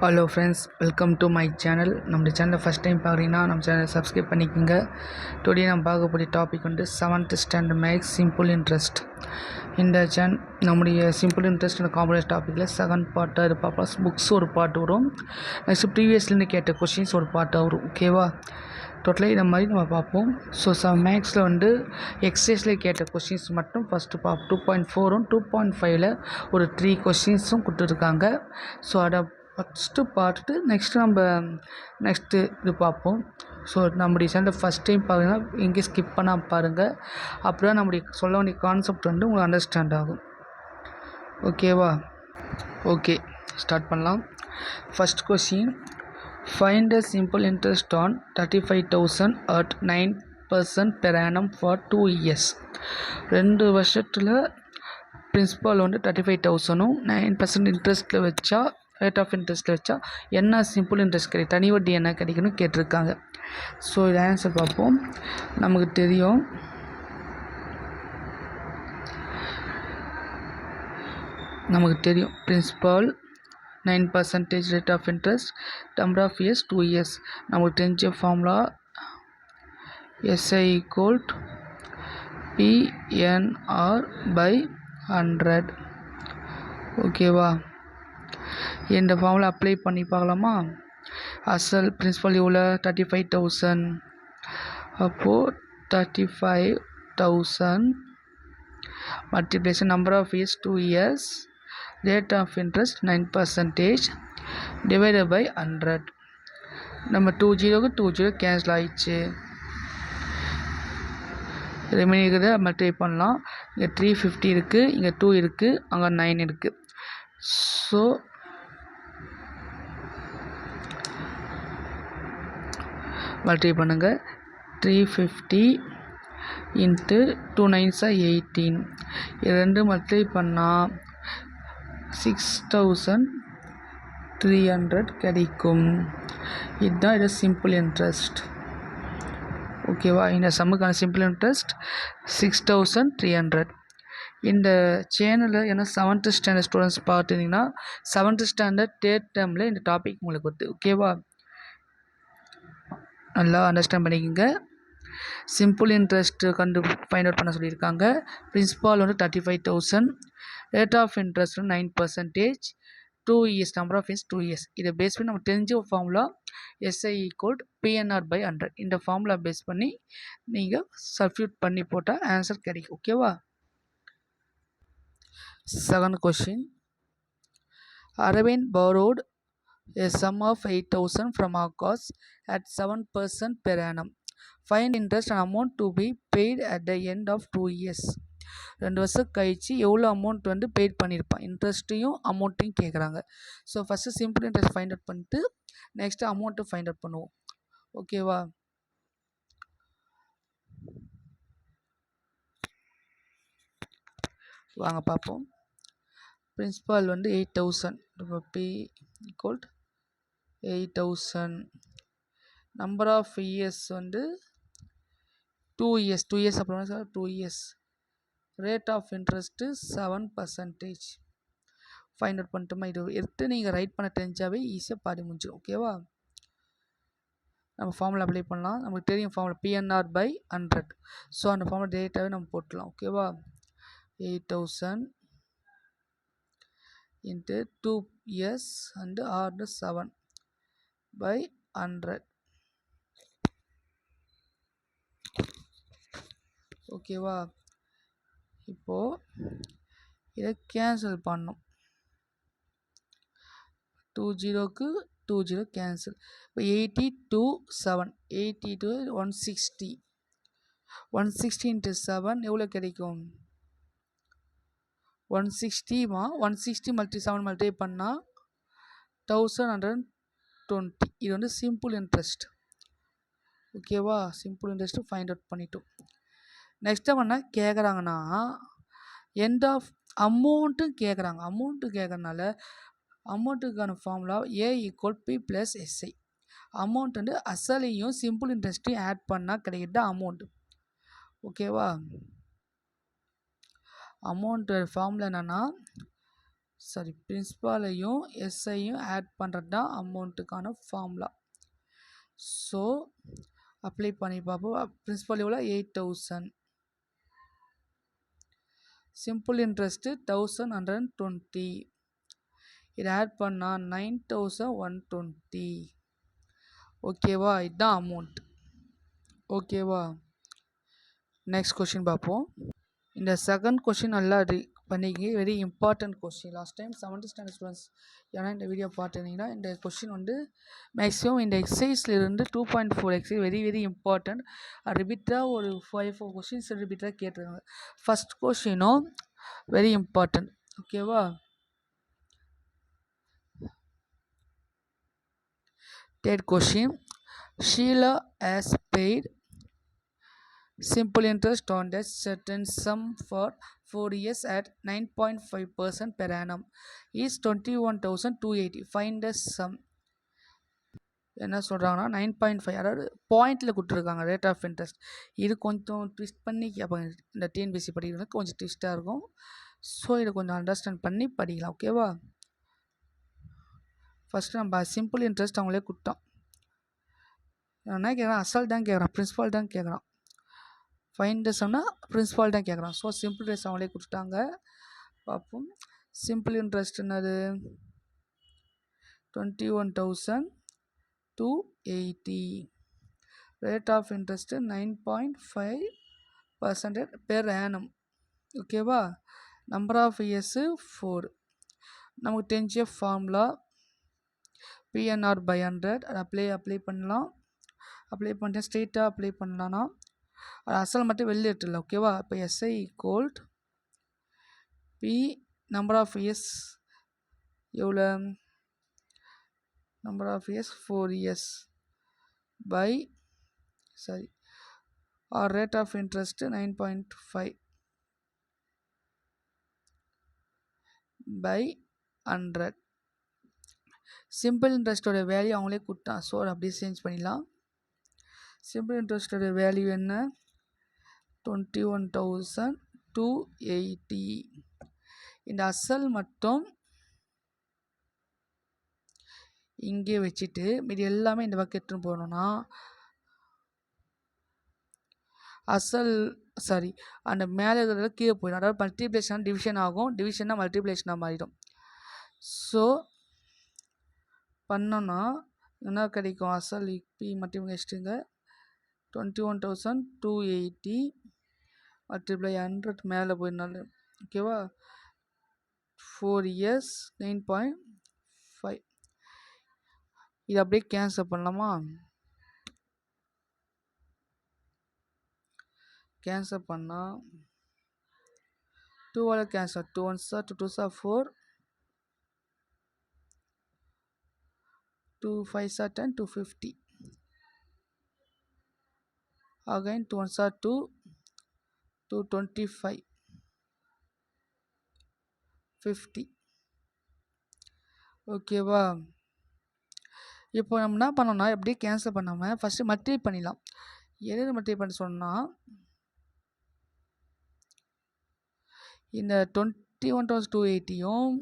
Hello friends, welcome to my channel. நம்ம சேனலை first time பார்க்குறீங்கன்னா நம்ம சேனலை சப்ஸ்கிரைப் பண்ணிக்கோங்க. டுடே நம்ம பார்க்கக்கூடிய டாபிக் வந்து 7th standard maths simple interest. இந்த நம்முடைய சிம்பிள் இன்ட்ரெஸ்ட் இந்த காம்பனன்ஸ் டாப்பிக்கில் செகண்ட் பார்ட்டாக இது பார்ப்போம். புக்ஸ் ஒரு பார்ட் வரும், நெக்ஸ்ட் ப்ரீவியஸ்லேருந்து கேட்ட கொஷின்ஸ் ஒரு பார்ட்டாக வரும். ஓகேவா? டோட்டலாக இந்த மாதிரி நம்ம பார்ப்போம். ஸோ மேக்ஸில் வந்து எக்ஸசைஸில் கேட்ட கொஷின்ஸ் மட்டும் ஃபஸ்ட்டு பார்ப்போம். 2.4ம் 2.5ல் ஒரு 3 கொஷின்ஸும் கொடுத்துருக்காங்க. ஸோ அதை ஃபஸ்ட்டு பார்த்துட்டு நெக்ஸ்ட்டு இது பார்ப்போம். ஸோ நம்முடைய சேனலை ஃபஸ்ட் டைம் பார்த்தீங்கன்னா எங்கேயும் ஸ்கிப் பண்ணால் பாருங்கள். அப்போ தான் நம்முடைய சொல்ல வேண்டிய கான்செப்ட் வந்து உங்களுக்கு அண்டர்ஸ்டாண்ட் ஆகும். ஓகேவா? ஓகே, ஸ்டார்ட் பண்ணலாம். First question, find the simple interest on 35,000 at 9% per annum for 2 years. 2 வருஷத்தில் பிரின்சிபால் வந்து 35,000ம் 9% இன்ட்ரெஸ்ட்டில் வச்சா, ரேட் ஆஃப் இன்ட்ரெஸ்ட்டில் வச்சா என்ன சிம்பிள் இன்ட்ரெஸ்ட் கிடைக்கும், தனி வட்டி என்ன கிடைக்குன்னு கேட்டிருக்காங்க. ஸோ இது ஆன்சர் பார்ப்போம். நமக்கு தெரியும் principal 9% rate of interest, number of years 2 years. நமக்கு தெரிஞ்ச ஃபார்முலா SI = PNR/100. ஓகேவா? இந்த ஃபார்முலா அப்ளை பண்ணி பார்க்கலாமா? அசல் பிரின்சிபல் எவ்வளோ? 35,000. அப்போது 35,000 multiplication number of years 2 years, rate of interest 9% divided by 100. நம்ம 20க்கு 20 கேன்சல் ஆயிடுச்சு. ரிமைனிங் மல்டிப்ளை பண்ணலாம். இங்கே 350 இருக்குது, இங்கே 2 இருக்குது, அங்கே 9 இருக்குது. ஸோ மல்டிப்ளை பண்ணுங்கள். 350 இன்ட்டு 2 9s 18. இது ரெண்டு மல்டிப்ளை பண்ணால் 6,300 கிடைக்கும். இதுதான் இது சிம்பிள் இன்ட்ரெஸ்ட். ஓகேவா? இந்த சம்முக்கான சிம்பிள் இன்ட்ரெஸ்ட் 6,300. இந்த சேனலில் ஏன்னா 7th ஸ்டாண்டர்ட் ஸ்டூடெண்ட்ஸ் பார்த்துட்டிங்கன்னா 7th ஸ்டாண்டர்ட் 3rd டேர்மில் இந்த டாபிக் உங்களுக்கு வருது. ஓகேவா? நல்லா அண்டர்ஸ்டாண்ட் பண்ணிக்கோங்க. சிம்பிள் இன்ட்ரெஸ்ட் ஃபைண்ட் அவுட் பண்ண சொல்லியிருக்காங்க. பிரின்சிபால் வந்து 35,000, rate of interest 9%, 2 years, number of years 2 years. இதை பேஸ் பண்ணி நம்ம தெரிஞ்ச ஃபார்முலா SI = PNR/100. இந்த ஃபார்முலா பேஸ் பண்ணி நீங்கள் சப்ஸ்டிட்யூட் பண்ணி போட்டால் ஆன்சர் கிடைக்கும். ஓகேவா? Second question, Arvind borrowed a sum of 8,000 from Akash at 7% per annum. Find interest and amount to be paid at the end of 2 years. 2 வருஷம் கழிச்சு எவ்வளோ அமௌண்ட் வந்து பெய்ட் பண்ணியிருப்பான், இன்ட்ரெஸ்ட்டையும் அமௌண்ட்டையும் கேட்குறாங்க. So first simple interest find out பண்ணிட்டு next amount find out பண்ணுவோம். ஓகேவா? வாங்க பார்ப்போம். பிரின்சிபால் வந்து 8,000, P = 8,000. நம்பர் ஆஃப் இயர்ஸ் வந்து 2 years. 2 years அப்புறம் 2 years. Rate of interest 7%. Find out பண்ணிட்டோமா? இது எடுத்து நீங்கள் ரைட் பண்ண தெரிஞ்சாவே ஈஸியாக பாடி முடிஞ்சிடும். ஓகேவா? நம்ம ஃபார்முலா அப்ளை பண்ணலாம். நமக்கு தெரியும் ஃபார்முலா PNR/100. ஸோ அந்த ஃபார்முலா டேரெக்டாகவே நம்ம போட்டுடலாம். ஓகேவா? 8,000 into 2 years and R 7/100. ஓகேவா? இப்போது இதை கேன்சல் பண்ணணும். 20க்கு 20 கேன்சல். இப்போ 80 to 7, 80 to 160. 160 into 7 எவ்வளோ கிடைக்கும்? 160மா 160 × 7 மல்டிப்ளை பண்ணால் 1,120. இது வந்து சிம்பிள் இன்ட்ரெஸ்ட். ஓகேவா? சிம்பிள் இன்ட்ரெஸ்ட்டு ஃபைண்ட் அவுட் பண்ணிட்டோம். நெக்ஸ்ட் என்ன கேட்குறாங்கன்னா எண்ட் ஆஃப் அமௌண்ட்டும் கேட்குறாங்க. அமௌண்ட்டு கேட்குறதுனால அமௌண்ட்டுக்கான formula A = P + SI. Amount வந்து அசலையும் சிம்பிள் இன்ட்ரெஸ்ட்டையும் ஆட் பண்ணால் கிடைக்கிது அமௌண்ட். ஓகேவா? அமௌண்ட்டு ஃபார்முலா என்னென்னா சாரி பிரின்சிபாலையும் எஸ்ஐயும் ஆட் பண்ணுறது தான் அமௌண்ட்டுக்கான ஃபார்முலா. ஸோ அப்ளை பண்ணி பார்ப்போம். பிரின்சிபல் எவ்வளோ 8000, சிம்பிள் இன்ட்ரெஸ்ட்டு 1120, இதை ஆட் பண்ணால் 9120. ஓகேவா, இதுதான் அமௌண்ட். ஓகேவா, நெக்ஸ்ட் கொஷின் பார்ப்போம். இந்த செகண்ட் கொஷின் நல்லா பண்ணிக்கி, very important question. Last time 7th standard students ஏன்னா இந்த வீடியோ பார்த்துருந்தீங்கன்னா இந்த கொஷின் வந்து மேக்ஸிமம் இந்த எக்ஸசைஸ்லேருந்து 2.4 எக்ஸசைஸ் வெரி வெரி இம்பார்ட்டன்ட். ரிப்பீட்டாக ஒரு 5-4 கொஷின்ஸ் ரிப்பீட்டாக கேட்டிருக்காங்க. ஃபஸ்ட் கொஷினும் வெரி இம்பார்ட்டன்ட். ஓகேவா, third question, Sheila has paid simple interest on a certain sum for 4 years at 9.5% per annum is 21,280. Find the sum. என்ன சொல்கிறாங்கன்னா 9.5, அதாவது பாயிண்டில் கொடுத்துருக்காங்க ரேட் ஆஃப் இன்ட்ரெஸ்ட். இது கொஞ்சம் ட்விஸ்ட் பண்ணி கேட்பாங்க. இந்த டிஎன்பிசி படிக்கிறது கொஞ்சம் ட்விஸ்ட்டாக இருக்கும். ஸோ இதை கொஞ்சம் அண்டர்ஸ்டாண்ட் பண்ணி படிக்கலாம். ஓகேவா, ஃபஸ்ட்டு நம்ம சிம்பிள் இன்ட்ரெஸ்ட் அவங்களே கொடுத்தோம். என்ன கேட்குறான், அசல் தான் கேட்குறான், பிரின்சிபால் தான் கேட்குறான். ஃபைண்ட் சொன்னால் பிரின்சிபால் தான் கேட்குறான். ஸோ சிம்பிள் இன்ட்ரெஸ்ட் அவங்களே கொடுத்துட்டாங்க. பார்ப்போம். சிம்பிள் இன்ட்ரெஸ்ட் என்னது, 21,280. Rate of interest 9.5% per annum. ஓகேவா, நம்பர் ஆஃப் இயர்ஸு 4. நமக்கு தெரிஞ்ச ஃபார்முலா பிஎன்ஆர் பை 100. அதை அப்ளை பண்ணலாம். அப்ளை பண்ணிட்டு ஸ்ட்ரெயிட்டாக அப்ளை பண்ணலான்னா அது அசல் மட்டும் வெளியே எடுத்துடல. ஓகேவா, இப்போ SI equal P number of years எவ்வளோ, number of years 4 years by R rate of interest 9.5 by 100. Simple இன்ட்ரெஸ்டோட வேல்யூ அவங்களே கொடுத்தான். ஸோ அப்படியே சேஞ்ச் பண்ணிடலாம். சிம்பிள் இன்ட்ரெஸ்டோட வேல்யூ என்ன, 21,280. இந்த அசல் மட்டும் இங்கே வச்சுட்டு மீதி எல்லாமே இந்த பக்கம் எடுத்துன்னு போகணுன்னா அசல் அந்த மேலே இருக்கிறத கீழே போயிடும். அதாவது மல்டிப்ளேஷன் டிவிஷன் ஆகும், டிவிஷன்னா மல்டிப்ளேஷனாக மாறிடும். ஸோ பண்ணோன்னா என்ன கிடைக்கும், அசல் பி மல்டிப்ளிகேஷனுங்க 21,280 மல்டிப்ளை 100 மேலே போயிடனால. ஓகேவா, 4 years 9.5. இது அப்படியே கேன்சல் பண்ணலாமா, கேன்சல் பண்ணால் 2 cancel, 2 1s 2 2s 4, 2 5s 10, 250. again 2 1s 2, 225, 50. ஓகேவா, இப்போ நம்ம என்ன பண்ணோம்னா எப்படியே கேன்சல் பண்ணாமல் ஃபஸ்ட்டு மல்டிப்ளை பண்ணிடலாம். எது மல்டிப்ளை பண்ண சொன்னால் இந்த 21,280யும்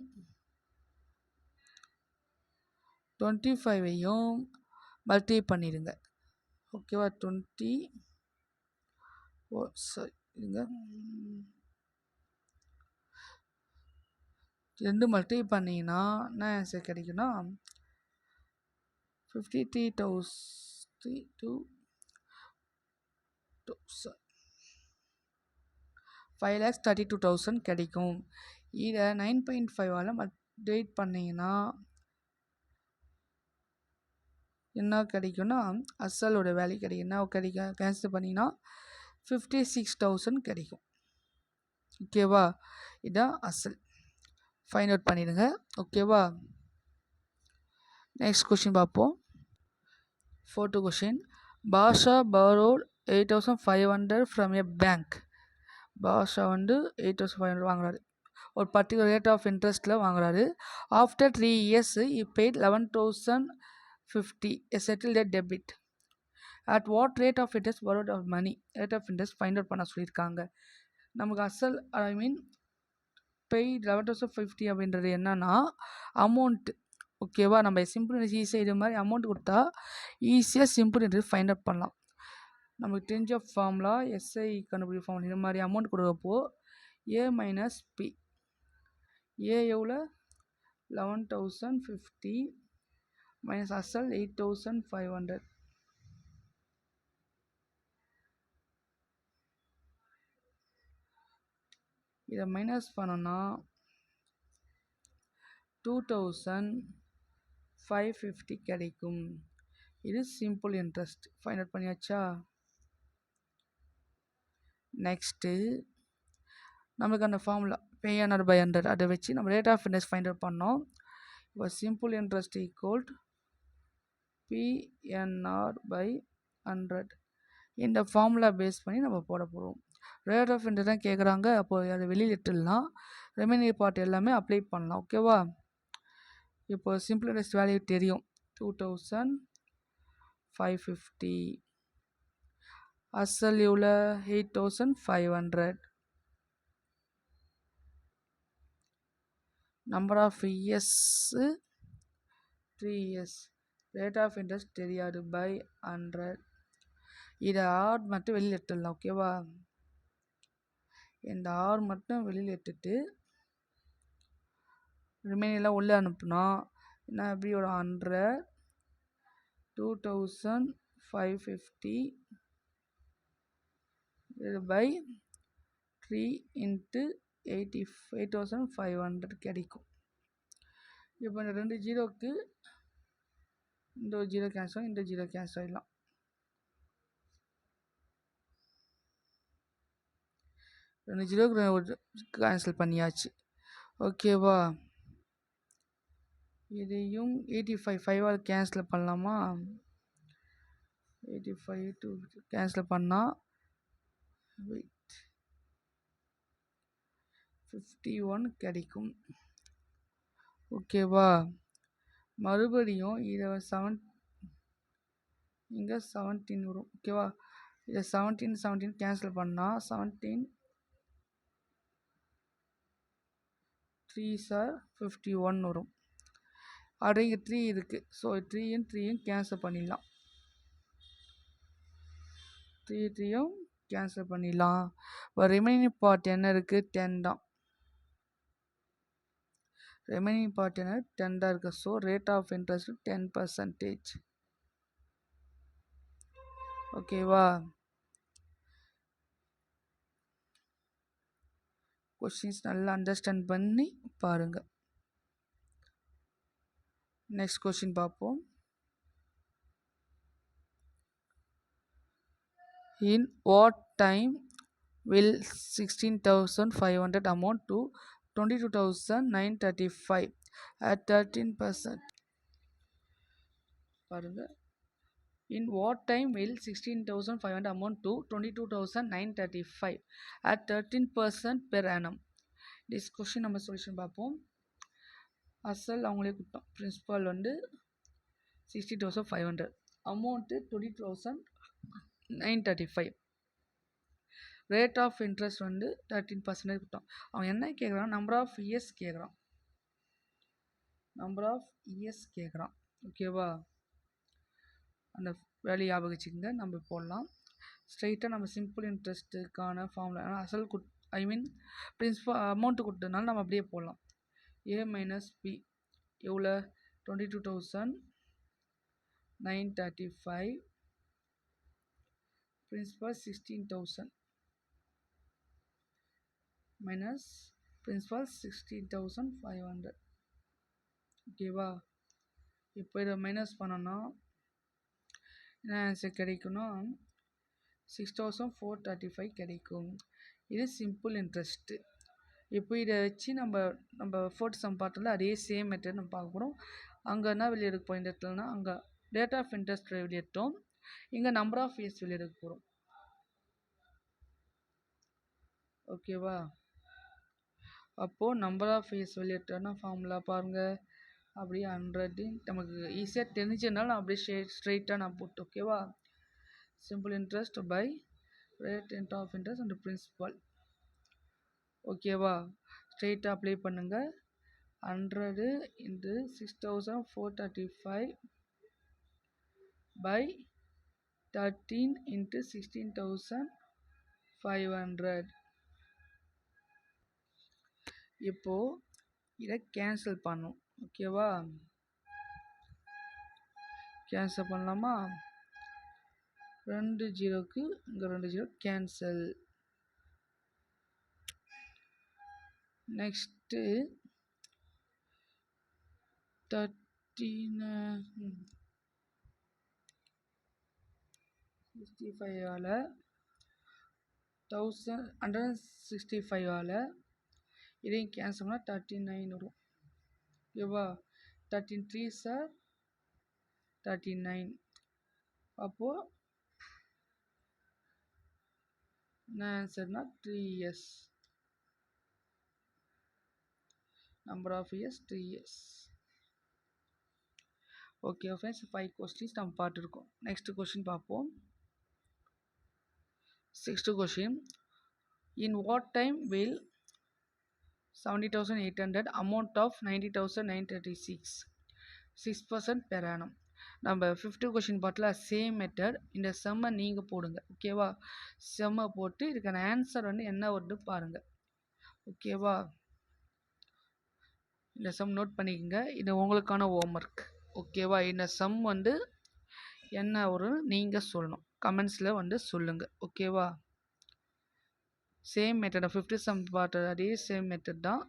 25ஐயும் மல்டிப்ளை பண்ணிடுங்க. ஓகேவா, 20 இருங்க 2 மல்டிப்ளை பண்ணிங்கன்னா என்ன ஆன்சர் கிடைக்குன்னா 5,32,000 கிடைக்கும். இதை 9.5ஆல் டிவைட் பண்ணிங்கன்னா என்ன கிடைக்கும்னா அசலோட வேல்யூ கிடைக்கும். என்ன கிடைக்கும், கேன்சல் பண்ணிங்கன்னா 56,000 கிடைக்கும். ஓகேவா, இதான் அசல். ஃபைண்ட் அவுட் பண்ணிடுங்க. ஓகேவா, நெக்ஸ்ட் கொஷின் பார்ப்போம். 4th question, Basha borrowed 8,500 from a bank. Basha வந்து 8,500 வாங்குறாரு, ஒரு பர்டிகுலர் ரேட் ஆஃப் இன்ட்ரெஸ்ட்டில் வாங்குறாரு. After 3 years he paid 11,050 a settled debit. at what rate of interest borrowed of money, rate of interest find out பண்ண சொல்லியிருக்காங்க. நமக்கு அசல் பெய்ட் 11,50 அப்படின்றது என்னன்னா அமௌண்ட்டு. ஓகேவா? நம்ம சிம்பிள் ஈஸியாக இது மாதிரி அமௌண்ட் கொடுத்தா ஈஸியாக சிம்பிள் இன்ட்ரெஸ்ட் ஃபைண்ட் அவுட் பண்ணலாம். நமக்கு தெரிஞ்ச ஃபார்முலா எஸ்ஐ கண்டுபிடி ஃபார்முலா. இது மாதிரி அமௌண்ட் கொடுக்கப்போ ஏ மைனஸ் பி. ஏ எவ்வளோ? 11,050 மைனஸ் அசல் 8,500. இதை மைனஸ் பண்ணோன்னா 2,550 கிடைக்கும். இது சிம்பிள் இன்ட்ரெஸ்ட் ஃபைண்ட் அவுட் பண்ணியாச்சா? நெக்ஸ்ட்டு நமக்கு அந்த ஃபார்முலா PNR by 100 அதை வச்சு நம்ம rate of interest find out பண்ணோம். இப்போ simple interest equal PNR by 100. இந்த ஃபார்முலா பேஸ் பண்ணி நம்ம போட போகிறோம். ரேட் ஆஃப் இன்ட்ரெஸ்ட் தான் கேட்குறாங்க. அப்போது அதை வெளியில் எடுத்துடலாம். ரிமைனிங் பார்ட் எல்லாமே அப்ளை பண்ணலாம். ஓகேவா? இப்போ சிம்பிள் இன்ட்ரெஸ்ட் வேல்யூ தெரியும் 2,550. அசல் எவ்வளோ? 8,500. Number of years 3 years. Rate of interest தெரியாது பை 100. இதை ஆர் மட்டும் வெளியில் எடுத்துடலாம். ஓகேவா? இந்த ஆர் மட்டும் வெளியில் எடுத்துட்டு ரிமைனிங்லாம் உள்ளே அனுப்புனா என்ன எப்படி ஒரு 100 2,550 இது பை 3 into 8,500 கிடைக்கும். இப்போ இந்த 2 ஜீரோக்கு இந்த ஒரு ஜீரோ கேன்சல் ஆகும், இந்த ஜீரோ கேன்சல் ஆகிடலாம். ரெண்டு ஜீரோக்கு கேன்சல் பண்ணியாச்சு. ஓகேவா? இதையும் 85 5ஆல் கேன்சல் பண்ணலாமா? 85 டூ கேன்சல் பண்ணால் 51 கிடைக்கும். ஓகேவா? மறுபடியும் இதை 7 இங்கே 17 வரும். ஓகேவா? இதை 17 கேன்சல் பண்ணால் 17 3 சார் 51 வரும். அப்படியே இங்கே 3 இருக்குது. ஸோ 3யும் கேன்சல் பண்ணிடலாம். 3யும் கேன்சல் பண்ணிடலாம். இப்போ ரிமைனிங் பார்ட் என்ன இருக்குது? 10 தான். ரிமைனிங் பார்ட் என்ன? 10 தான் இருக்குது. So rate of interest 10%. ஓகேவா? கொஷின்ஸ் நல்லா அண்டர்ஸ்டாண்ட் பண்ணி பாருங்கள். நெக்ஸ்ட் கொஷின் பார்ப்போம். In what time will 16,500 amount to 22,935 at 13%? பாருங்க. In what time will 16,500 amount to 22,935 at 13% per annum? This question நம்ம சொல்யூஷன் பார்ப்போம். அசல் அவங்களே கொடுத்தோம். பிரின்சிபல் வந்து 60,500, அமௌண்ட்டு 22,935. ரேட் ஆஃப் இன்ட்ரெஸ்ட் வந்து 13% கொடுத்தோம். அவன் என்ன கேட்குறான்? நம்பர் ஆஃப் இயர்ஸ் கேட்குறான். நம்பர் ஆஃப் இயர்ஸ் கேட்குறான். ஓகேவா? அந்த வேலையை ஞாபகம் வச்சுக்கோங்க. நம்ம போடலாம். ஸ்ட்ரைட்டாக நம்ம சிம்பிள் இன்ட்ரெஸ்ட்டுக்கான ஃபார்முலா அசல் பிரின்சிபல் அமௌண்ட்டு கொடுத்ததுனால நம்ம அப்படியே போடலாம். ஏ மைனஸ் பி எவ்வளோ? 22,935 பிரின்சிபல் 16,000 மைனஸ் பிரின்சிபல் 16,500. ஓகேவா? இப்போ இதை மைனஸ் பண்ணோன்னா என்ன ஆன்சர் கிடைக்குன்னா 6,435 கிடைக்கும். இது சிம்பிள் இன்ட்ரெஸ்ட்டு. இப்போ இதை வச்சு நம்ம ஃபோர்த் சம் பார்ட்டில் அதே சேம் மெத்தட் நம்ம பார்க்க போகிறோம். அங்கே என்ன வெளியே எடுக்க போகிறோம்? இந்த இடத்துலனா அங்கே ரேட் ஆஃப் இன்ட்ரெஸ்ட் வெளியிட்டோம், இங்கே நம்பர் ஆஃப் இயர்ஸ் வெளியே எடுக்க போகிறோம். ஓகேவா? அப்போது நம்பர் ஆஃப் இயர்ஸ் வெளியிட்டோன்னா ஃபார்முலா பாருங்கள். அப்படியே 100 நமக்கு ஈஸியாக தெரிஞ்சதுனால நான் அப்படியே ஸ்ட்ரெயிட்டாக நான் போட்டு. ஓகேவா? Simple interest by rate of interest and principal. ஓகேவா? ஸ்ட்ரெயிட்டாக அப்ளை பண்ணுங்கள். 100 into 6435 by 13 into 16,500. இப்போது இதை கேன்சல் பண்ணும். ஓகேவா, கேன்சல் பண்ணலாமா? 2 ஜீரோக்கு இங்கே 2 ஜீரோ கேன்சல். நெக்ஸ்ட்டு 1365 165 இதையும் கேன்சல் பண்ணால் 39 வரும். ஓகேவா, 13 3s are 39. அப்போது என்ன ஆன்சர்னா 3s. Number of years 3s. Okay friends, 5 questions நம்ம பார்த்துருக்கோம். நெக்ஸ்ட் கொஸ்டின் பார்ப்போம். 6th question. In what time will 70,800 amount of 90,936 6% per annum? நம்ம 5th கொஷின் பார்த்துல சேம் மெத்தட். இந்த செம்மை நீங்கள் போடுங்க. ஓகேவா, செம்மை போட்டு இதுக்கான ஆன்சர் வந்து என்ன வருது பாருங்கள். ஓகேவா, இந்த சம் நோட் பண்ணிக்கோங்க. இது உங்களுக்கான ஹோம்ஒர்க். ஓகேவா, இந்த சம் வந்து என்ன வரும்னு நீங்கள் சொல்லணும். கமெண்ட்ஸில் வந்து சொல்லுங்கள். ஓகேவா, சேம் மெத்தட் 5th சம் பார்த்து அதே சேம் மெத்தட் தான்.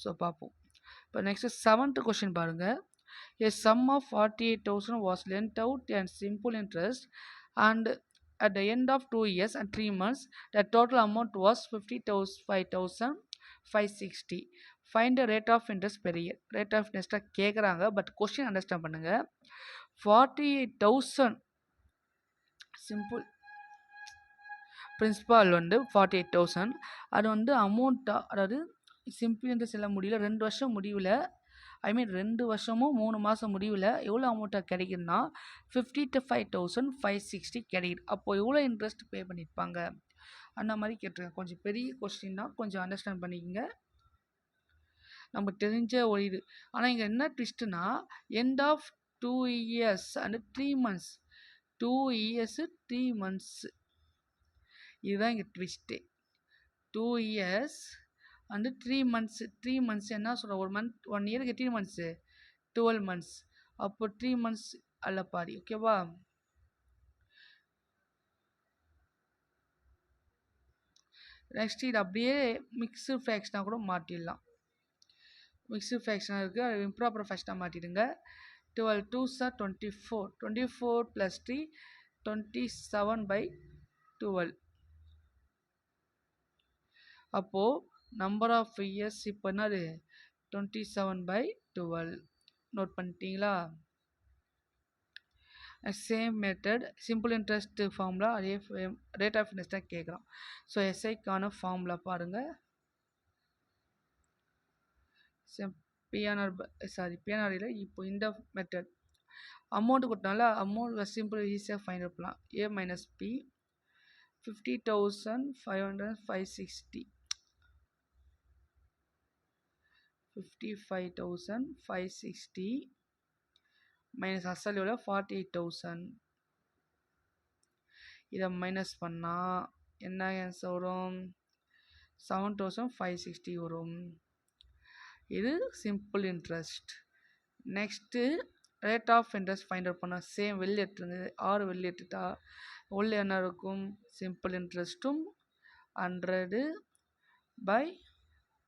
ஸோ பார்ப்போம். இப்போ நெக்ஸ்ட்டு 7th கொஷின் பாருங்கள். A sum of 48,000 was lent out and simple interest, and at the end of 2 years and 3 months the total amount was 55,560. Find the rate of interest per year. Rate of interest கேட்குறாங்க, but question understand பண்ணுங்கள். 48,000 simple principal வந்து 48,000. அது வந்து அமௌண்ட்டாக, அதாவது simple interest எல்லாம் முடியல 2 வருஷம் முடிவில், ஐ மீன் 2 வருஷமும் 3 மாதம் முடிவில் எவ்வளோ அமௌண்ட்டாக கிடைக்குதுன்னா 55,560 கிடைக்குது. அப்போது எவ்வளோ இன்ட்ரெஸ்ட் பே பண்ணியிருப்பாங்க அந்த மாதிரி கேட்டிருக்கேன். கொஞ்சம் பெரிய கொஸ்டின் தான், கொஞ்சம் அண்டர்ஸ்டாண்ட் பண்ணிக்கோங்க. நமக்கு தெரிஞ்ச ஒரு இது. ஆனால் இங்கே என்ன ட்விஸ்ட்டுனா end of 2 years and 3 months 2 years 3 months இதுதான் இங்கே twist. 2 years and 3 months 3 months என்ன சொல்கிறோம், ஒரு மந்த் 1 இயருக்கு எத்தனை மந்த்ஸு 12 months. அப்போ 3 months அல்ல பாதி. ஓகேவா, நெக்ஸ்ட் இது அப்படியே மிக்ஸு ஃப்ராக்ஷனாக கூட மாற்றிடலாம். மிக்ஸு ஃப்ராக்ஷனாக இருக்குது, அது இம்ப்ராப்பர் ஃப்ராக்ஷனாக மாற்றிடுங்க. 12 2s are 24. 24 + 3 27/12. அப்போது நம்பர் ஆஃப் இயர்ஸ் இப்போ என்னது 27/12. நோட் பண்ணிட்டீங்களா? Same method simple interest formula, அதே ரேட் ஆஃப் இன்ட்ரெஸ்ட்டாக கேட்குறோம். ஸோ எஸ்ஐக்கான ஃபார்முலா பாருங்கள். பிஎன்ஆர் இல்லை, இப்போ இந்த மெத்தட் அமௌண்ட் கொடுத்தனால அமௌண்ட் சிம்பிள் ஈஸியாக ஃபைண்ட் அவுட் பண்ணலாம். A minus B 50,560 55,560 மைனஸ் அசல் எவ்வளோ 48,000. இதை மைனஸ் பண்ணால் என்ன ஆன்சர் வரும் 7,560 வரும். இது simple interest. Next rate of interest find out பண்ணால் சேம் வெளியே எடுத்துருங்க. 6 வெளியே எடுத்துட்டா உள்ள என்ன இருக்கும், சிம்பிள் இன்ட்ரெஸ்ட்டும் 100 பை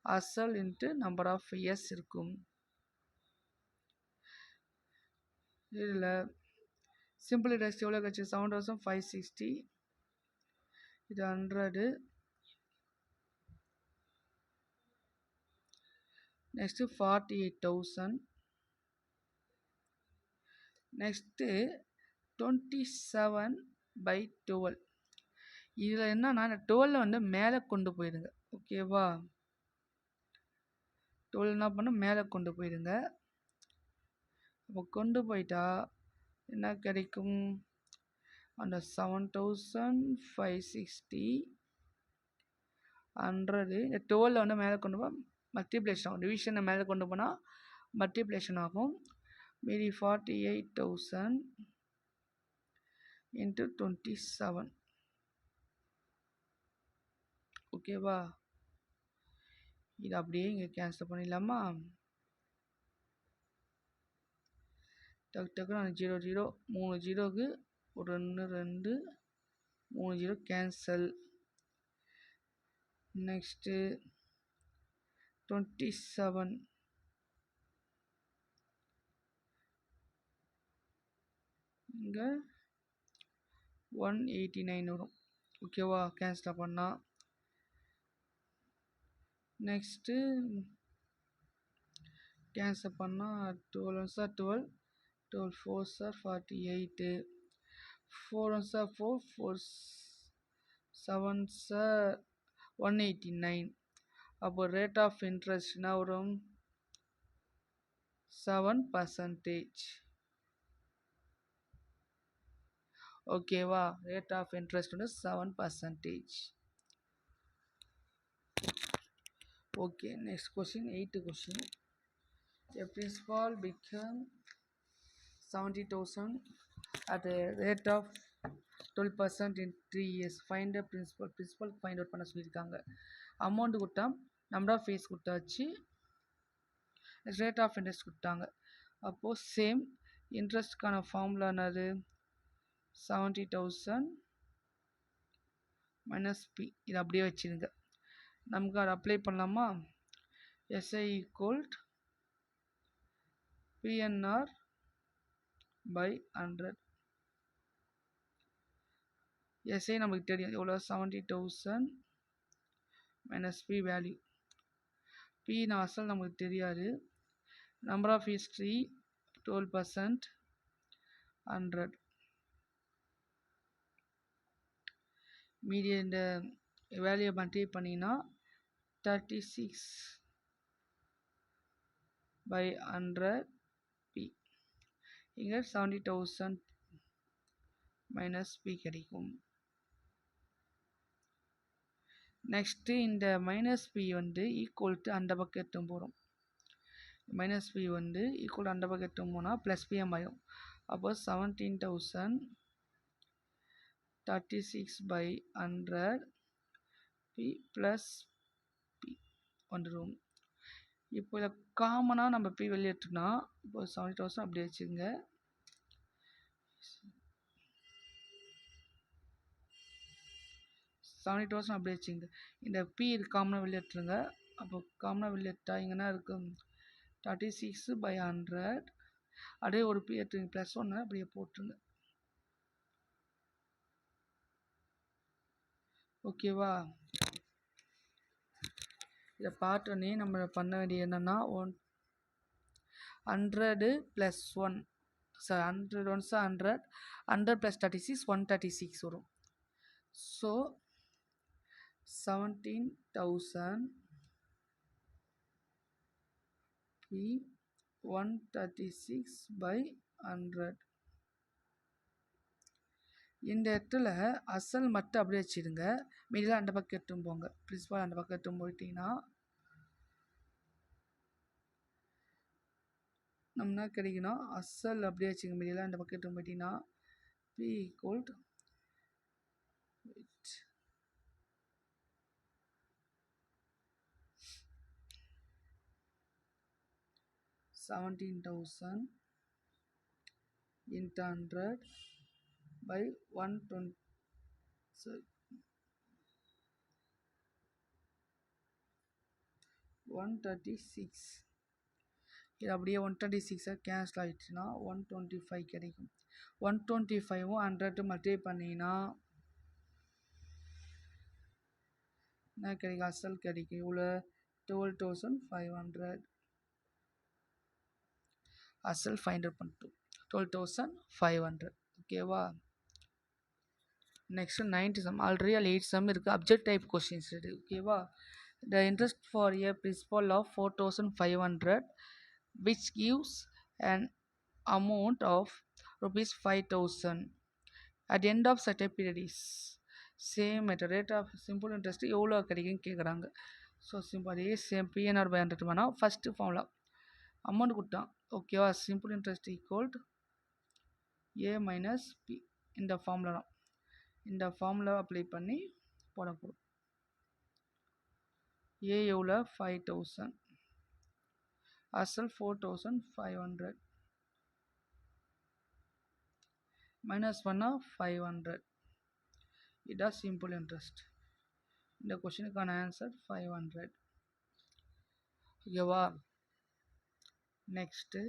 அசல் இன்ட்டு நம்பர் ஆஃப் இயர்ஸ் இருக்கும். இதில் சிம்பிள் இன்ட்ரெஸ்ட் எவ்வளோ கட்சி 7,560, இது 100, நெக்ஸ்ட்டு 48,000, நெக்ஸ்ட்டு 27/12. இதில் என்னன்னா 12 வந்து மேலே கொண்டு போயிடுங்க. ஓகேவா, 12 என்ன பண்ண மேலே கொண்டு போயிடுங்க. அப்போ கொண்டு போயிட்டா என்ன கிடைக்கும், அந்த 7,560 100 12 வந்து மேலே கொண்டு போய் மல்டிப்ளேஷன் ஆகும். டிவிஷனை மேலே கொண்டு போனால் மல்டிப்ளேஷன் ஆகும். மீதி 48,000 இன்ட்டு 27. ஓகேவா? இது அப்படியே இங்கே கேன்சல் பண்ணிடலாமா? டக்கு டக்குன்னு 0 0 3 ஜீரோக்கு 1 2 3 ஜீரோ கேன்சல். நெக்ஸ்ட்டு 27 இங்கே 189 வரும். ஓகேவா? கேன்சல் பண்ணால் நெக்ஸ்ட்டு கேன்சல் பண்ணால் 12 1 சார் 12 12 4 சார் 48 4 1 சார் 4 4 7 சார் 189. அப்போ ரேட் ஆஃப் இன்ட்ரெஸ்ட்னா வரும் 7%. ஓகேவா? ரேட் ஆஃப் இன்ட்ரெஸ்ட் வந்து 7%. Okay, next question 8th question. A principal become 70,000 at a rate of 12% in 3 years. Find the principal. Principal find out பண்ண சொல்லியிருக்காங்க. Amount கொடுத்தா number of fees கொடுத்தாச்சு, rate of interest கொடுத்தாங்க. அப்போது same இன்ட்ரெஸ்ட்கான formula என்னது? 70,000 minus B. இது அப்படியே வச்சுருங்க. நமக்கு அதை அப்ளை பண்ணலாமா? SI equal PNR by 100. SI நமக்கு தெரியும் எவ்வளோ? 70,000 மைனஸ் பி வேல்யூ. பி அசல் நமக்கு தெரியாது. Number of history 12%, 100. மீடிய இந்த வேல்யூ மல்டிப்ளை பண்ணிங்கன்னா 36 by 100 பி. இங்கே 70,000 மைனஸ் பி கிடைக்கும். நெக்ஸ்ட்டு இந்த மைனஸ் பி வந்து ஈக்குவல் டு அந்த பக்கம் எடுத்து போகிறோம். மைனஸ் பி வந்து ஈக்குவல் டு அந்த பக்கம் எடுத்து போனால் ப்ளஸ் பிஎம் ஆகும். அப்போ 17,000 36 by 100 பி ப்ளஸ் பி வந்துடும். இப்போ இதை காமனாக நம்ம பி வெளியேற்றுனா இப்போ 70,000 அப்படியே வச்சுங்க. 70,000 அப்படியே வச்சுங்க. இந்த பி இது காமனாக வெளியேற்றுங்க. அப்போ காமனாக வெளியேற்றா இங்கன்னா இருக்கும் 36 by 100. அப்படியே ஒரு பி எடுத்துங்க, ப்ளஸ் 1 அப்படியே போட்டுருங்க. ஓகேவா? இதை பார்த்தோன்னே நம்ம பண்ண வேண்டியது என்னென்னா 100 + 1 சார் 100 1 100 100 + 36 136 வரும். ஸோ 17,000 பி 136 by 100. இந்த இடத்துல அசல் மட்டும் அப்படியே வச்சுடுங்க. மீதியில் அந்த பக்கம் எடுத்துன்னு போங்க. பிரின்சிபால் அந்த பக்கம் எடுத்துன்னு போயிட்டீங்கன்னா நம்ம என்ன கிடைக்குன்னா அசல் அப்படியே வச்சுங்க. மீதியில் அந்த பக்கம் எடுத்துன்னு போயிட்டீங்கன்னா B equal 17,000 into 100 by 120. Sorry, 136. இது அப்படியே 136 கேன்சல் ஆகிடுச்சுன்னா 125 கிடைக்கும். 125 100 மல்டிப்ளை பண்ணிங்கன்னா என்ன கிடைக்கும்? அசல் கிடைக்கும். இவ்வளோ 12,500. அசல் 500 பண்ணிட்டோம். 12,500. ஓகேவா? Next 9th sum. Already 8 sum இருக்குது. அப்ஜெக்ட் டைப் கொஸ்டின்ஸ் இருக்குது. ஓகேவா? The interest for a principal of 4,500 which gives an amount of rupees 5,000 at the end of certain period is same at a rate of simple interest எவ்வளோ கிடைக்குன்னு கேட்குறாங்க. So simple அதே same PNR by 100 வேணால் first formula amount கொடுத்தான் ஓகேவா. Simple interest equal a minus B இந்த formula தான். இந்த ஃபார்முலா அப்ளை பண்ணி போட போகிறோம். ஏ எவ்வளோ 5000, அசல் 4500 மைனஸ் பண்ணால் 500. இதான் சிம்பிள் இன்ட்ரெஸ்ட். இந்த கொஷினுக்கான ஆன்சர் 500. ஓகேவா. நெக்ஸ்ட்டு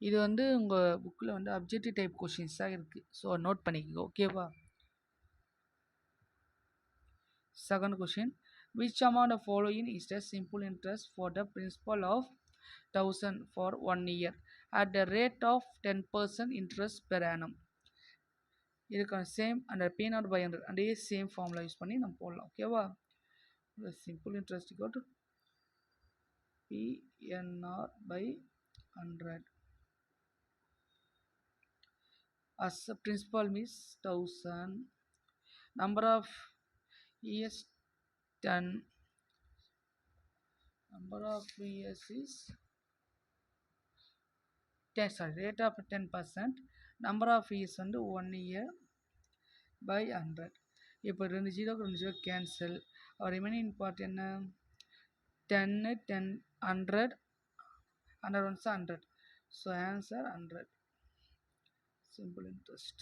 இது வந்து உங்கள் புக்கில் வந்து அப்ஜெக்டிவ் டைப் கொஷின்ஸாக இருக்குது. ஸோ நோட் பண்ணிக்கோ ஓகேவா. Second question, which amount of following is the simple interest for the principal of 1000 for 1 year at the rate of 10% interest per annum. இதுக்கான சேம் அந்த P0 by 100 அதே சேம் ஃபார்முலா யூஸ் பண்ணி நம்ம போடலாம் ஓகேவா. Simple interest equal to PNR by 100. As a principal means 1000, number of years 10, number of years is 10, sorry, rate of 10%, number of years வந்து 1 year by 100. இப்போ 2 0 cancel. Remaining part என்ன 10 10 100 100 ones 100. So answer 100. Simple interest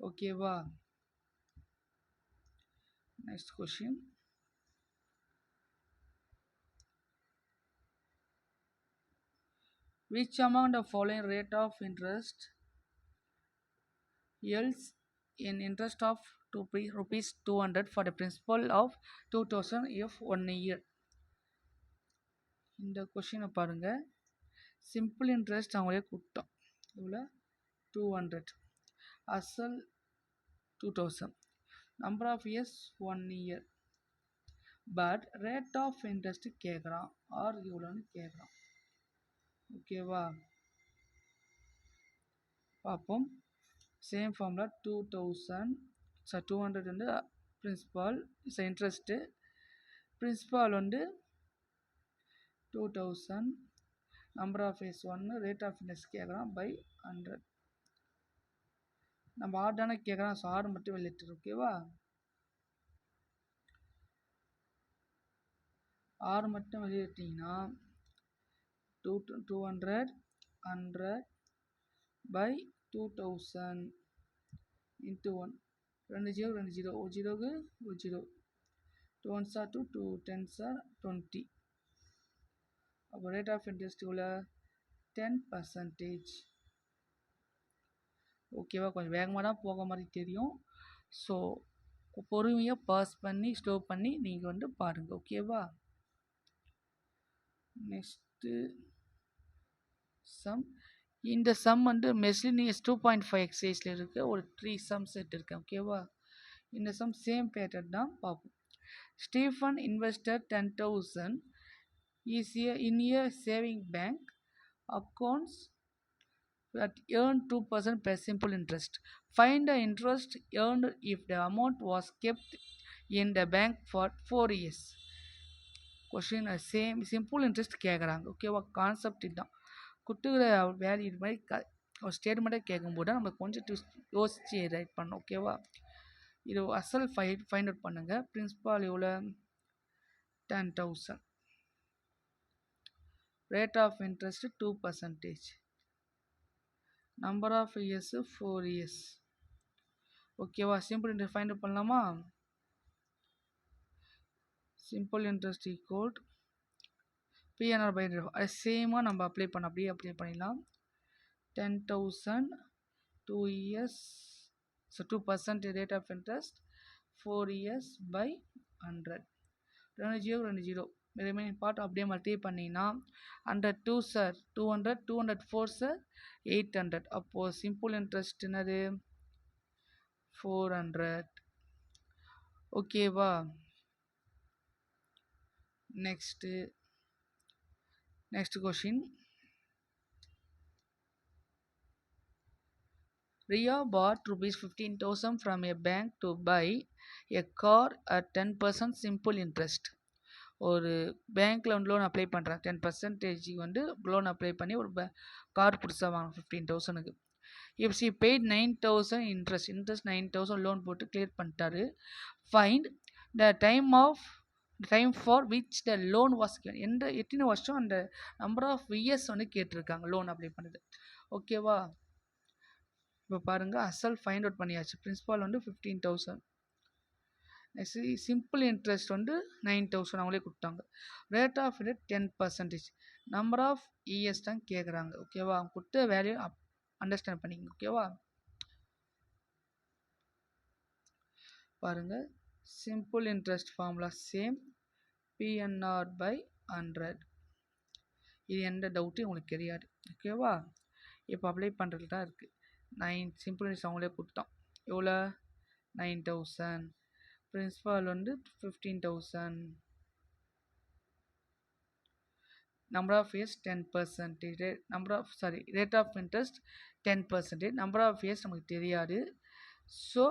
ஓகேவா. Next question, which among the following rate of interest yields in interest of rupees 200 for the principal of 2000 if 1 year. இந்த கொஷினை பாருங்க. Simple interest அவங்களே கொடுத்தோம் இவ்வளோ 200, அசல் 2000, number of years 1 year, but rate of interest கேட்குறான் R இவ்வளோன்னு கேட்குறான் ஓகேவா. பார்ப்போம். சேம் ஃபார்முலா 2000 200 வந்து பிரின்சிபால் இன்ட்ரெஸ்ட்டு, பிரின்சிபால் வந்து 2000, number of years 1, rate of interest கேட்குறான் பை 100. நம்ம ஆர் தானே கேட்குறான், ஸோ ஆர் மட்டும் வெளியிட்டு ஓகேவா. ஆர் மட்டும் வெளியிட்டிங்கன்னா 200 100 by 2000 into 1, 2 0 2 0 ஒரு ஜீரோக்கு ஒரு zero, 2 1s are 2, 2 10s are 20. அப்போ ரேட் ஆஃப் இன்ட்ரெஸ்ட் இவ்வளோ 10%. ஓகேவா. கொஞ்சம் வேகமாக தான் போக மாதிரி தெரியும். ஸோ பொறுமையாக பாஸ் பண்ணி ஸ்லோ பண்ணி நீங்கள் வந்து பாருங்கள் ஓகேவா. Next some. இந்த சம் வந்து மெஸ்லினியஸ் 2.5 எக்ஸசைஸில் இருக்க ஒரு 3 சம் செட் இருக்கு ஓகேவா. இந்த சம் சேம் பேட்டர்ன் தான் பார்ப்போம். Stephen invested 10,000 in a saving bank accounts that earn 2% per simple interest. Find the interest earned if the amount was kept in the bank for 4 years. Question same simple interest கேட்குறாங்க ஓகேவா. Concept இதுதான். குட்டுகிற value இது மாதிரி ஒரு ஸ்டேட்மெண்ட்டாக கேட்கும்போது நம்ம கொஞ்சம் யோசிச்சு ரைட் பண்ணோம் ஓகேவா. இது அசல் ஃபைண்ட் அவுட் பண்ணுங்கள். பிரின்சிபால் எவ்வளோ 10,000, rate of interest 2%, number of years 4 years ஓகேவா. சிம்பிள் இன்ட்ரெஸ்ட் ஃபைண்ட் அவுட் பண்ணலாமா. Simple interest equal PNR by 100. அது சேமாக நம்ம அப்ளை பண்ணிடலாம். 10,000 2 years, so 2% rate of interest, 4 years by 100. 2 0 remaining part அப்படியே மல்டிப்ளை பண்ணிங்கன்னா 100 2 சார் 200, 200 4 சார் 800. அப்போது சிம்பிள் இன்ட்ரெஸ்ட் என்னது 400 ஓகேவா. Next question, Ria bought rupees 15,000 from a bank to buy a car at 10% simple interest. ஒரு பேங்க்கில் வந்து லோன் அப்ளை பண்ணுறேன், 10% வந்து லோன் அப்ளை பண்ணி ஒரு கார் புதுசாக வாங்கணும் 15,000க்கு. If she paid 9,000 interest 9,000 loan போட்டு கிளியர் பண்ணிட்டாரு. Find the time for which the loan was எந்த எத்தனை வருஷம் அந்த நம்பர் ஆஃப் இயர்ஸ் வந்து கேட்டிருக்காங்க லோன் அப்ளை பண்ணுது. ஓகேவா? இப்போ பாருங்கள், அசல் ஃபைண்ட் அவுட் பண்ணியாச்சு. பிரின்சிபால் வந்து 15,000. நெக்ஸ்ட் சிம்பிள் இன்ட்ரெஸ்ட் வந்து 9,000 அவங்களே கொடுத்தாங்க. Rate of interest 10%. Number of years தான் கேட்குறாங்க. ஓகேவா? அவங்க கொடுத்த வேல்யூ அண்டர்ஸ்டாண்ட் பண்ணிக்கங்க. ஓகேவா? பாருங்கள், simple interest formula same, PNR by 100. இது எந்த டவுட்டும் உங்களுக்கு கிடையாது. ஓகேவா? இப்போ அப்ளை பண்ணுறது தான் இருக்குது. 9 சிம்பிள் இன்ட்ரெஸ்ட் அவங்களே கொடுத்தோம். எவ்வளோ? 9,000. பிரின்சிபால் வந்து 15,000. Number of years 10%. Rate of interest 10%. Number of years நமக்கு தெரியாது. ஸோ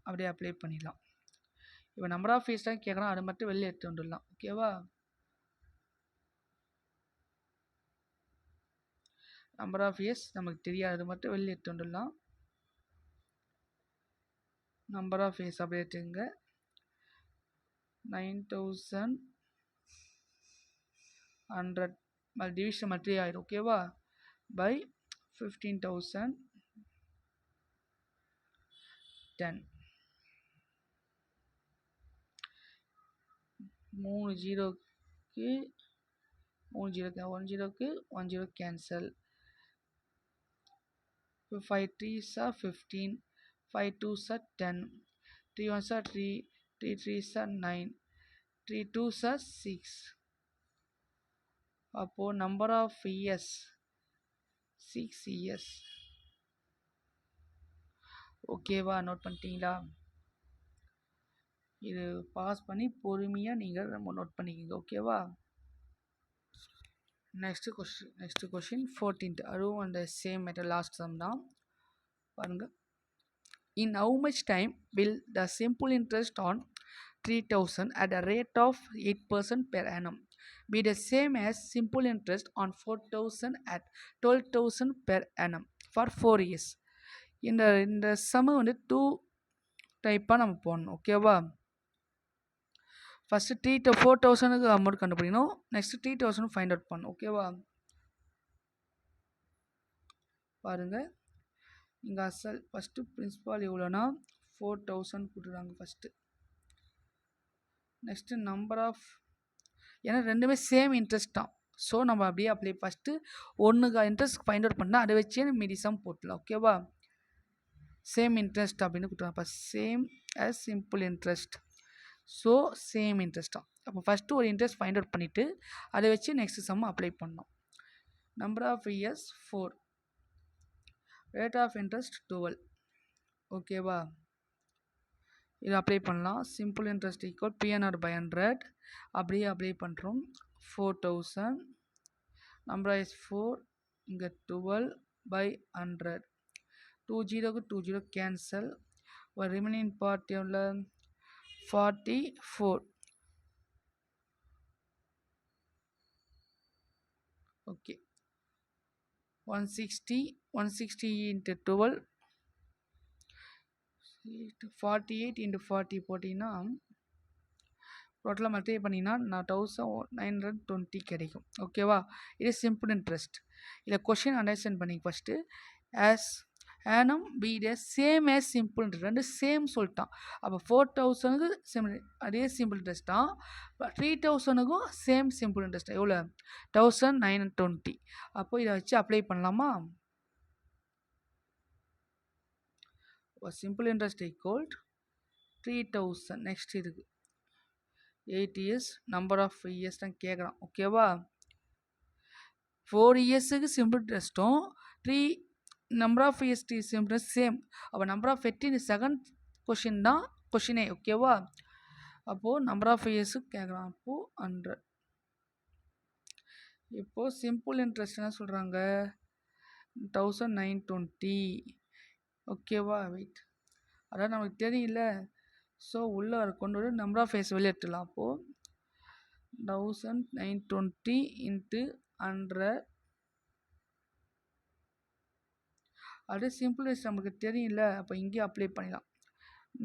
அப்படியே அப்ளை பண்ணிடலாம். இப்போ நம்பர் ஆஃப் இயர்ஸ் தான் கேட்குறோம், அது மட்டும் வெளியே எடுத்து வந்துடலாம். ஓகேவா? நம்பர் ஆஃப் இயர்ஸ் நமக்கு தெரியாது, அது மட்டும் வெளியே எடுத்து வந்துடலாம். நம்பர் ஆஃப் இயர்ஸ் அப்படியே எடுத்துங்க. 9,100 டிவிஷன் மட்டும் ஆயிடும். ஓகேவா? பை 15,000 10. 3 ஜீரோக்கு 1 ஜீரோக்கு 1 zero cancel. 5 3s are 15, 5 2s are 10, 3 1s are 3, 3 3s are 9, 3 2s are 6. அப்போ நம்பர் ஆஃப் இயர்ஸ் 6 இயர்ஸ். ஓகேவா? நோட் பண்ணிட்டீங்களா? இது பாஸ் பண்ணி பொறுமையாக நீங்கள் நோட் பண்ணிக்கோங்க. ஓகேவா? Next question 14th. அதுவும் அந்த சேம் மெத்தட் லாஸ்ட் சம் தான். பாருங்கள், in how much time will the simple interest on 3,000 at a rate of 8% per annum be the same as simple interest on 4,000 at 12,000 per annum for 4 years? இந்த some வந்து 2 டைப்பாக நம்ம போடணும். ஓகேவா? First 4,000க்கு amount கண்டுபிடிக்கணும். Next 3,000 find out பண்ணணும். ஓகேவா? பாருங்கள், இங்கே அசல் ஃபஸ்ட்டு பிரின்சிபால் எவ்வளோனா 4,000 கொடுத்துருக்காங்க ஃபஸ்ட்டு. நெக்ஸ்ட்டு நம்பர் ஆஃப், ஏன்னா ரெண்டுமே சேம் இன்ட்ரெஸ்ட் தான். ஸோ நம்ம அப்படியே அப்ளை ஃபஸ்ட்டு ஒன்றுக்கு இன்ட்ரெஸ்ட் ஃபைண்ட் அவுட் பண்ணால் அதை வச்சே மீதி சம் போட்டலாம். ஓகேவா? சேம் இன்ட்ரெஸ்ட் அப்படின்னு கொடுத்துருவாங்க. அப்போ same as simple interest. So same interest தான். அப்போ ஃபஸ்ட்டு ஒரு இன்ட்ரெஸ்ட் ஃபைண்ட் அவுட் பண்ணிவிட்டு அதை வச்சு நெக்ஸ்ட் சம் அப்ளை பண்ணோம். Number of years 4, rate of interest 12. ஓகேவா? இது அப்ளை பண்ணலாம். Simple interest equal PNR by 100. அப்படியே அப்ளை பண்ணுறோம். 4,000 நம்பர் இஸ் 4, இங்கே 12 by 100. 2 ஜீரோக்கு 2 ஜீரோ கேன்சல். ஒரு ரிமைனிங் பார்ட் எவ்வளோ? 44. ஓகே, 160 into 12, 48 into 40 போட்டிங்கன்னா டோட்டலாக மல்டிப்ளை பண்ணிங்கன்னா 1920 கிடைக்கும். ஓகேவா? இது சிம்பிள் இன்ட்ரெஸ்ட். இதில் கொஷின் அண்டர்ஸ்டாண்ட் பண்ணி ஃபஸ்ட்டு ஆஸ் ஆனம் B the same as simple interest. ரெண்டு சேம் சொல்லிட்டான். அப்போ 4,000க்கு அதே சிம்பிள் இன்ட்ரெஸ்ட் தான். 3,000க்கும் சேம் சிம்பிள் இன்ட்ரெஸ்ட். எவ்வளோ? 1920. அப்போ இதை வச்சு அப்ளை பண்ணலாமா? Simple interest equal 3,000. நெக்ஸ்ட் இதுக்கு 8 இயர்ஸ் நம்பர் ஆஃப் இயர்ஸ் தான் கேட்குறான். ஓகேவா? 4 இயர்ஸுக்கு சிம்பிள் இன்ட்ரெஸ்ட்டும் 3 number of years simple interest same. அப்போ நம்பர் ஆஃப் 18 செகண்ட் கொஷின் தான் கொஷினே. ஓகேவா? அப்போது நம்பர் ஆஃப் இயர்ஸுக்கு கேட்குறான். அப்போது 100. இப்போது சிம்பிள் இன்ட்ரெஸ்ட் என்ன சொல்கிறாங்க? 1920 ஓகேவா? வெயிட். அதான் நமக்கு தெரியல. ஸோ உள்ளே கொண்டு வர நம்பர் ஆஃப் ஃபேஸ் வெளியே எடுத்துடலாம். அப்போது 1920 இன்ட்டு 100 அப்படியே சிம்பிள் வைஸ் நமக்கு தெரியல. அப்போ இங்கே அப்ளை பண்ணிடலாம்.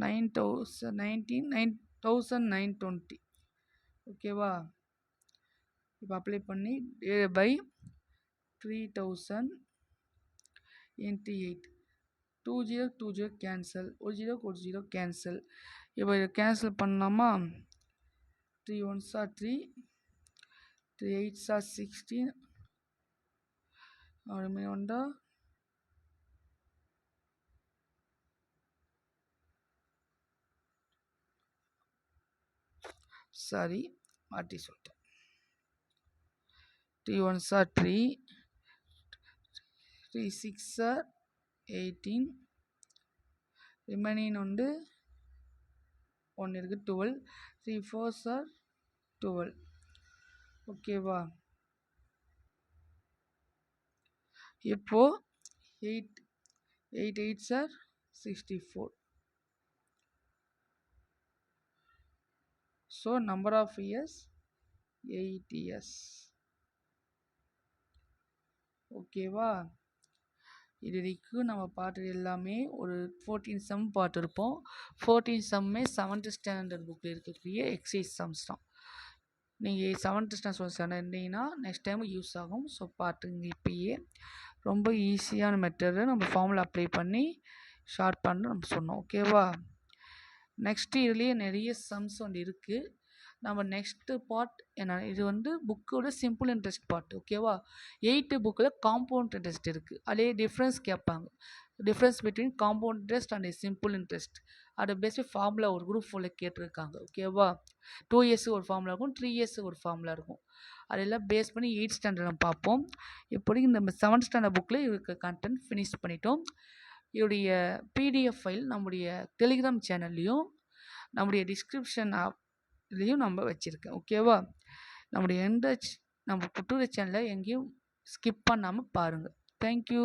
9,920 ஓகேவா? இப்போ அப்ளை பண்ணி பை 3000 இன்ட்டு 8 2 0 2 0 கேன்சல், ஒரு 0 ஒரு 0 கேன்சல். இப்போ இதை கேன்சல் பண்ணலாமா? 3 1s are 3, 3 8s are 16, ஒன்றா சாரி மாற்றி சொல்லிட்டேன். 3 1s are 3, 3 6s are 18, remaining வந்து 1 இருக்குது 12, 3 4s are 12. ஓகேவா? இப்போ 8 8s are 64. So number of years 8 years. ஓகேவா? இது வரைக்கும் நம்ம பார்த்தது எல்லாமே ஒரு 14 சம் பார்த்துருப்போம். 14 சம்மே 7th ஸ்டாண்டர்ட் புக்கில் இருக்கக்கூடிய எக்ஸசைஸ் சம்ஸ் தான். நீங்கள் 7th ஸ்டாண்டர்ட் இருந்தீங்கன்னா நெக்ஸ்ட் டைம் யூஸ் ஆகும். ஸோ பார்த்துங்க. இப்பயே ரொம்ப ஈஸியான மெத்தடு நம்ம ஃபார்முலா அப்ளை பண்ணி ஷார்ட் பண்ண நம்ம சொன்னோம். ஓகேவா? நெக்ஸ்ட்டு இதுலேயே நிறைய சம்ஸ் வந்து இருக்குது. நம்ம நெக்ஸ்ட்டு பார்ட் என்ன, இது வந்து புக்கோட சிம்பிள் இன்ட்ரெஸ்ட் பார்ட். ஓகேவா? 8th புக்கில் காம்பவுண்ட் இன்ட்ரெஸ்ட் இருக்குது. அதே டிஃப்ரென்ஸ் கேட்பாங்க. Difference between compound interest and simple interest அதை பேஸ்ட் ஃபார்முலா ஒரு குரூப் 4ல கேட்டிருக்காங்க. ஓகேவா? 2 years ஒரு ஃபார்முலா இருக்கும், 3 years ஒரு ஃபார்முலா இருக்கும். அதெல்லாம் பேஸ் பண்ணி 8th ஸ்டாண்டர்ட் நம்ம பார்ப்போம். இப்போதைக்கு நம்ம 7th ஸ்டாண்டர்ட் புக்கில் இருக்க கண்டென்ட் ஃபினிஷ் பண்ணிட்டோம். இதோடைய PDF ஃபைல் நம்முடைய டெலிகிராம் சேனல்லையும் நம்முடைய டிஸ்கிரிப்ஷன் இதுலேயும் நம்ம வச்சுருக்கேன். ஓகேவா? நம்முடைய நம்ம புட்டுரை சேனலை எங்கேயும் ஸ்கிப் பண்ணாமல் பாருங்கள். தேங்க்யூ.